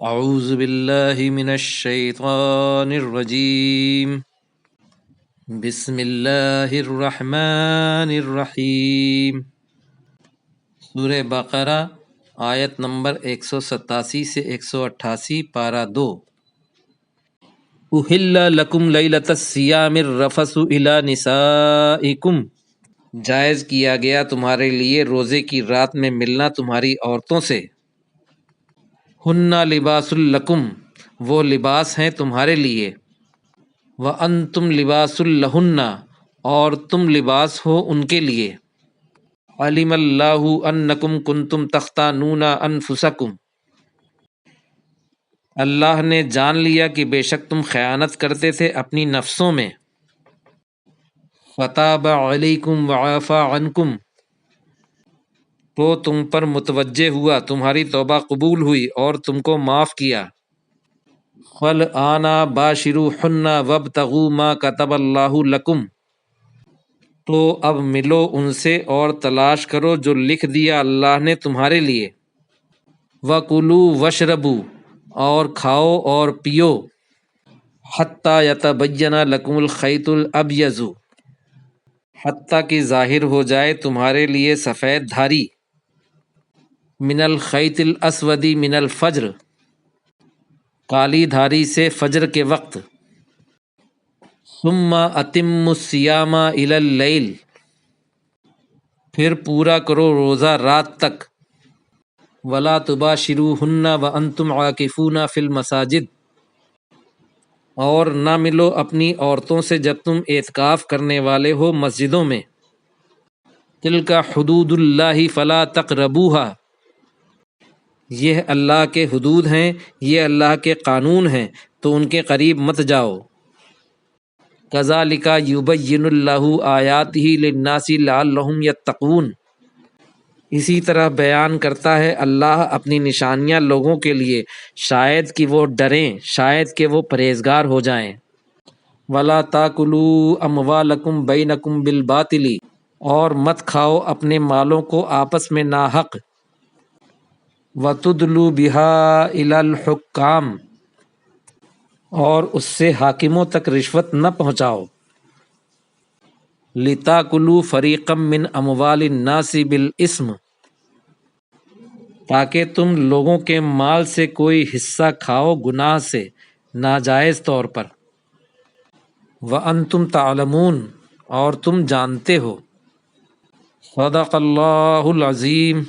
اعوذ باللہ من الشیطان الرجیم بسم اللہ الرحمن الرحیم۔ سورہ بقرہ آیت نمبر 187 سے 188 پارہ 2۔ احل لکم لیلۃ الصیام الرفث الی نسائکم، جائز کیا گیا تمہارے لیے روزے کی رات میں ملنا تمہاری عورتوں سے۔ ہن لباس لکم، وہ لباس ہیں تمہارے لیے۔ وانتم لباس لہن، اور تم لباس ہو ان کے لیے۔ علم اللہ انکم کنتم تختانون انفسکم، اللہ نے جان لیا کہ بے شک تم خیانت کرتے تھے اپنی نفسوں میں۔ فتاب علیکم وعفا عنکم، تو تم پر متوجہ ہوا، تمہاری توبہ قبول ہوئی اور تم کو معاف کیا۔ فالآن باشروہن وابتغوا ما کتب اللہ لکم، تو اب ملو ان سے اور تلاش کرو جو لکھ دیا اللہ نے تمہارے لیے۔ وَكُلُوا وَاشْرَبُوا، اور کھاؤ اور پیو۔ حَتَّى يَتَبَيَّنَ لَكُمُ الْخَيْطُ الْأَبْيَضُ، حتیٰ کہ ظاہر ہو جائے تمہارے لیے سفید دھاری۔ من الخیط الاسود من الفجر، کالی دھاری سے فجر کے وقت۔ ثم اتموا الصیام الی اللیل، پھر پورا کرو روزہ رات تک۔ ولا تباشروہن وانتم عاکفون فی المساجد، اور نہ ملو اپنی عورتوں سے جب تم اعتکاف کرنے والے ہو مسجدوں میں۔ تلک حدود اللہ فلا تقربوہا، یہ اللہ کے حدود ہیں، یہ اللہ کے قانون ہیں، تو ان کے قریب مت جاؤ۔ کذالک یبین اللہ آیاتہ للناس لعلہم یتقون، اسی طرح بیان کرتا ہے اللہ اپنی نشانیاں لوگوں کے لیے، شاید کہ وہ ڈریں، شاید کہ وہ پرہیزگار ہو جائیں۔ ولا تاکلوا اموالکم بینکم بالباطل، اور مت کھاؤ اپنے مالوں کو آپس میں ناحق۔ وَتُدْلُوا بِهَا إِلَى الْحُكَّامِ، اور اس سے حاکموں تک رشوت نہ پہنچاؤ۔ لِتَأْكُلُوا فَرِيقًا مِّنْ أَمْوَالِ النَّاسِ بِالْإِثْمِ، تاکہ تم لوگوں کے مال سے کوئی حصہ کھاؤ گناہ سے، ناجائز طور پر۔ وَأَنْتُمْ تَعْلَمُونَ، اور تم جانتے ہو۔ صدق اللہ العظیم۔